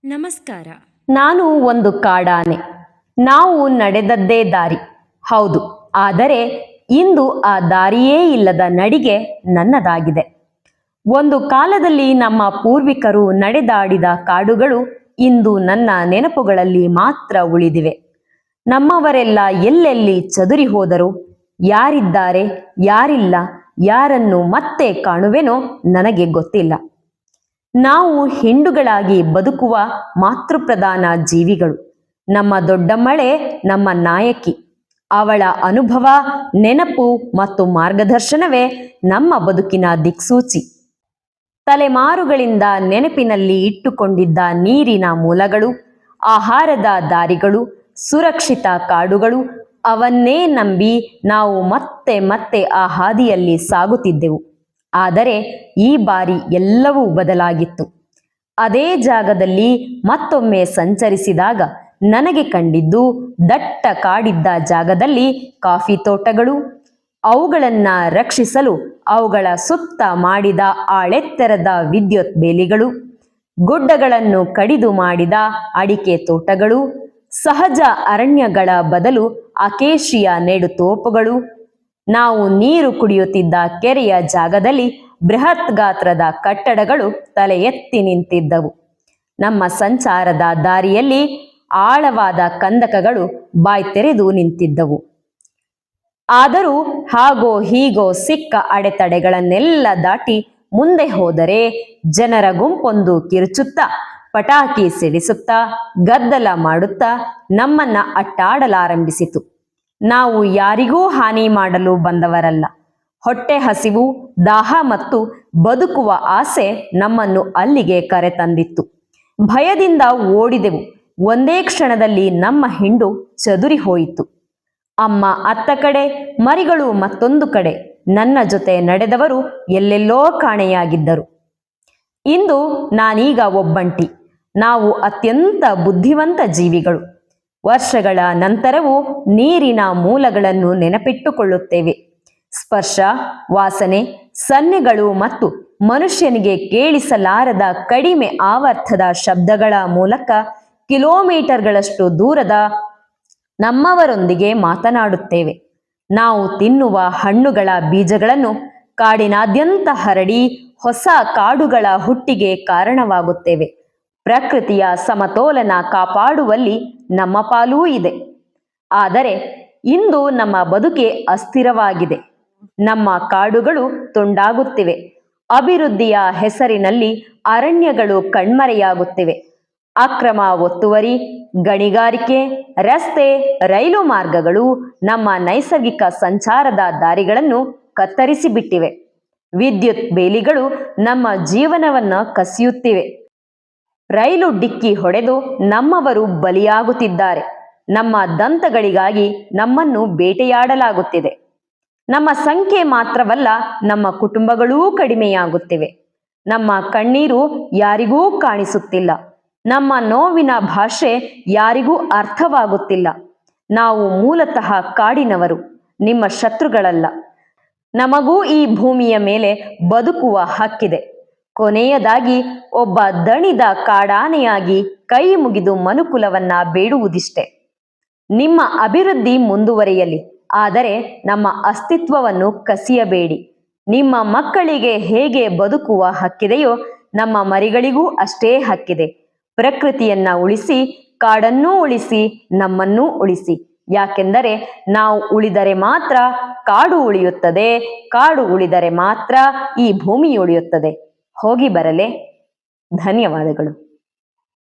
ನಮಸ್ಕಾರ. ನಾನು ಒಂದು ಕಾಡಾನೆ. ನಾವು ನಡೆದದ್ದೇ ದಾರಿ ಹೌದು, ಆದರೆ ಇಂದು ಆ ದಾರಿಯೇ ಇಲ್ಲದ ನಡಿಗೆ ನನ್ನದಾಗಿದೆ. ಒಂದು ಕಾಲದಲ್ಲಿ ನಮ್ಮ ಪೂರ್ವಿಕರು ನಡೆದಾಡಿದ ಕಾಡುಗಳು ಇಂದು ನನ್ನ ನೆನಪುಗಳಲ್ಲಿ ಮಾತ್ರ ಉಳಿದಿವೆ. ನಮ್ಮವರೆಲ್ಲ ಎಲ್ಲೆಲ್ಲಿ ಚದುರಿ ಹೋದರು, ಯಾರಿದ್ದಾರೆ ಯಾರಿಲ್ಲ, ಯಾರನ್ನು ಮತ್ತೆ ಕಾಣುವೆನೋ ನನಗೆ ಗೊತ್ತಿಲ್ಲ. ನಾವು ಹಿಂಡುಗಳಾಗಿ ಬದುಕುವ ಮಾತೃಪ್ರಧಾನ ಜೀವಿಗಳು. ನಮ್ಮ ದೊಡ್ಡಮ್ಮಳೆ ನಮ್ಮ ನಾಯಕಿ. ಅವಳ ಅನುಭವ, ನೆನಪು ಮತ್ತು ಮಾರ್ಗದರ್ಶನವೇ ನಮ್ಮ ಬದುಕಿನ ದಿಕ್ಸೂಚಿ. ತಲೆಮಾರುಗಳಿಂದ ನೆನಪಿನಲ್ಲಿ ಇಟ್ಟುಕೊಂಡಿದ್ದ ನೀರಿನ ಮೂಲಗಳು, ಆಹಾರದ ದಾರಿಗಳು, ಸುರಕ್ಷಿತ ಕಾಡುಗಳು, ಅವನ್ನೇ ನಂಬಿ ನಾವು ಮತ್ತೆ ಮತ್ತೆ ಆ ಹಾದಿಯಲ್ಲಿ ಸಾಗುತ್ತಿದ್ದೆವು. ಆದರೆ ಈ ಬಾರಿ ಎಲ್ಲವೂ ಬದಲಾಗಿತ್ತು. ಅದೇ ಜಾಗದಲ್ಲಿ ಮತ್ತೊಮ್ಮೆ ಸಂಚರಿಸಿದಾಗ ನನಗೆ ಕಂಡಿದ್ದು, ದಟ್ಟ ಕಾಡಿದ್ದ ಜಾಗದಲ್ಲಿ ಕಾಫಿ ತೋಟಗಳು, ಅವುಗಳನ್ನು ರಕ್ಷಿಸಲು ಅವುಗಳ ಸುತ್ತ ಮಾಡಿದ ಆಳೆತ್ತರದ ವಿದ್ಯುತ್ ಬೇಲಿಗಳು, ಗುಡ್ಡಗಳನ್ನು ಕಡಿದು ಮಾಡಿದ ಅಡಿಕೆ ತೋಟಗಳು, ಸಹಜ ಅರಣ್ಯಗಳ ಬದಲು ಅಕೇಶಿಯ ನೆಡುತೋಪುಗಳು, ನಾವು ನೀರು ಕುಡಿಯುತ್ತಿದ್ದ ಕೆರೆಯ ಜಾಗದಲ್ಲಿ ಬೃಹತ್ ಗಾತ್ರದ ಕಟ್ಟಡಗಳು ತಲೆ ಎತ್ತಿ ನಿಂತಿದ್ದವು. ನಮ್ಮ ಸಂಚಾರದ ದಾರಿಯಲ್ಲಿ ಆಳವಾದ ಕಂದಕಗಳು ಬಾಯ್ತೆರೆದು ನಿಂತಿದ್ದವು. ಆದರೂ ಹಾಗೋ ಹೀಗೋ ಸಿಕ್ಕ ಅಡೆತಡೆಗಳನ್ನೆಲ್ಲ ದಾಟಿ ಮುಂದೆ ಹೋದರೆ ಜನರ ಗುಂಪೊಂದು ಕಿರುಚುತ್ತಾ, ಪಟಾಕಿ ಸಿಡಿಸುತ್ತಾ, ಗದ್ದಲ ಮಾಡುತ್ತಾ ನಮ್ಮನ್ನ ಅಟ್ಟಾಡಲಾರಂಭಿಸಿತು. ನಾವು ಯಾರಿಗೂ ಹಾನಿ ಮಾಡಲು ಬಂದವರಲ್ಲ. ಹೊಟ್ಟೆ ಹಸಿವು, ದಾಹ ಮತ್ತು ಬದುಕುವ ಆಸೆ ನಮ್ಮನ್ನು ಅಲ್ಲಿಗೆ ಕರೆತಂದಿತ್ತು. ಭಯದಿಂದ ಓಡಿದೆವು. ಒಂದೇ ಕ್ಷಣದಲ್ಲಿ ನಮ್ಮ ಹಿಂಡು ಚದುರಿ ಹೋಯಿತು. ಅಮ್ಮ ಅತ್ತ ಕಡೆ, ಮರಿಗಳು ಮತ್ತೊಂದು ಕಡೆ. ನನ್ನ ಜೊತೆ ನಡೆದವರು ಎಲ್ಲೆಲ್ಲೋ ಕಾಣೆಯಾಗಿದ್ದರು. ಇಂದು ನಾನೀಗ ಒಬ್ಬಂಟಿ. ನಾವು ಅತ್ಯಂತ ಬುದ್ಧಿವಂತ ಜೀವಿಗಳು. ವರ್ಷಗಳ ನಂತರವೂ ನೀರಿನ ಮೂಲಗಳನ್ನು ನೆನಪಿಟ್ಟುಕೊಳ್ಳುತ್ತೇವೆ. ಸ್ಪರ್ಶ, ವಾಸನೆ, ಸನ್ನೆಗಳು ಮತ್ತು ಮನುಷ್ಯನಿಗೆ ಕೇಳಿಸಲಾರದ ಕಡಿಮೆ ಆವರ್ತದ ಶಬ್ದಗಳ ಮೂಲಕ ಕಿಲೋಮೀಟರ್ಗಳಷ್ಟು ದೂರದ ನಮ್ಮವರೊಂದಿಗೆ ಮಾತನಾಡುತ್ತೇವೆ. ನಾವು ತಿನ್ನುವ ಹಣ್ಣುಗಳ ಬೀಜಗಳನ್ನು ಕಾಡಿನಾದ್ಯಂತ ಹರಡಿ ಹೊಸ ಕಾಡುಗಳ ಹುಟ್ಟಿಗೆ ಕಾರಣವಾಗುತ್ತೇವೆ. ಪ್ರಕೃತಿಯ ಸಮತೋಲನ ಕಾಪಾಡುವಲ್ಲಿ ನಮ್ಮ ಪಾಲೂ ಇದೆ. ಆದರೆ ಇಂದು ನಮ್ಮ ಬದುಕೆ ಅಸ್ಥಿರವಾಗಿದೆ. ನಮ್ಮ ಕಾಡುಗಳು ತುಂಡಾಗುತ್ತಿವೆ. ಅಭಿವೃದ್ಧಿಯ ಹೆಸರಿನಲ್ಲಿ ಅರಣ್ಯಗಳು ಕಣ್ಮರೆಯಾಗುತ್ತಿವೆ. ಅಕ್ರಮ ಒತ್ತುವರಿ, ಗಣಿಗಾರಿಕೆ, ರಸ್ತೆ, ರೈಲು ಮಾರ್ಗಗಳು ನಮ್ಮ ನೈಸರ್ಗಿಕ ಸಂಚಾರದ ದಾರಿಗಳನ್ನು ಕತ್ತರಿಸಿಬಿಟ್ಟಿವೆ. ವಿದ್ಯುತ್ ಬೇಲಿಗಳು ನಮ್ಮ ಜೀವನವನ್ನ ಕಸಿಯುತ್ತಿವೆ. ರೈಲು ಡಿಕ್ಕಿ ಹೊಡೆದು ನಮ್ಮವರು ಬಲಿಯಾಗುತ್ತಿದ್ದಾರೆ. ನಮ್ಮ ದಂತಗಳಿಗಾಗಿ ನಮ್ಮನ್ನು ಬೇಟೆಯಾಡಲಾಗುತ್ತಿದೆ. ನಮ್ಮ ಸಂಖ್ಯೆ ಮಾತ್ರವಲ್ಲ, ನಮ್ಮ ಕುಟುಂಬಗಳೂ ಕಡಿಮೆಯಾಗುತ್ತಿವೆ. ನಮ್ಮ ಕಣ್ಣೀರು ಯಾರಿಗೂ ಕಾಣಿಸುತ್ತಿಲ್ಲ. ನಮ್ಮ ನೋವಿನ ಭಾಷೆ ಯಾರಿಗೂ ಅರ್ಥವಾಗುತ್ತಿಲ್ಲ. ನಾವು ಮೂಲತಃ ಕಾಡಿನವರು, ನಿಮ್ಮ ಶತ್ರುಗಳಲ್ಲ. ನಮಗೂ ಈ ಭೂಮಿಯ ಮೇಲೆ ಬದುಕುವ ಹಕ್ಕಿದೆ. ಕೊನೆಯದಾಗಿ ಒಬ್ಬ ದಣಿದ ಕಾಡಾನೆಯಾಗಿ ಕೈ ಮುಗಿದು ಮನುಕುಲವನ್ನ ಬೇಡುವುದಿಷ್ಟೆ. ನಿಮ್ಮ ಅಭಿವೃದ್ಧಿ ಮುಂದುವರಿಯಲಿ, ಆದರೆ ನಮ್ಮ ಅಸ್ತಿತ್ವವನ್ನು ಕಸಿಯಬೇಡಿ. ನಿಮ್ಮ ಮಕ್ಕಳಿಗೆ ಹೇಗೆ ಬದುಕುವ ಹಕ್ಕಿದೆಯೋ ನಮ್ಮ ಮರಿಗಳಿಗೂ ಅಷ್ಟೇ ಹಕ್ಕಿದೆ. ಪ್ರಕೃತಿಯನ್ನ ಉಳಿಸಿ, ಕಾಡನ್ನೂ ಉಳಿಸಿ, ನಮ್ಮನ್ನೂ ಉಳಿಸಿ. ಯಾಕೆಂದರೆ ನಾವು ಉಳಿದರೆ ಮಾತ್ರ ಕಾಡು ಉಳಿಯುತ್ತದೆ, ಕಾಡು ಉಳಿದರೆ ಮಾತ್ರ ಈ ಭೂಮಿ ಉಳಿಯುತ್ತದೆ. ಹೋಗಿ ಬರಲೇ. ಧನ್ಯವಾದಗಳು.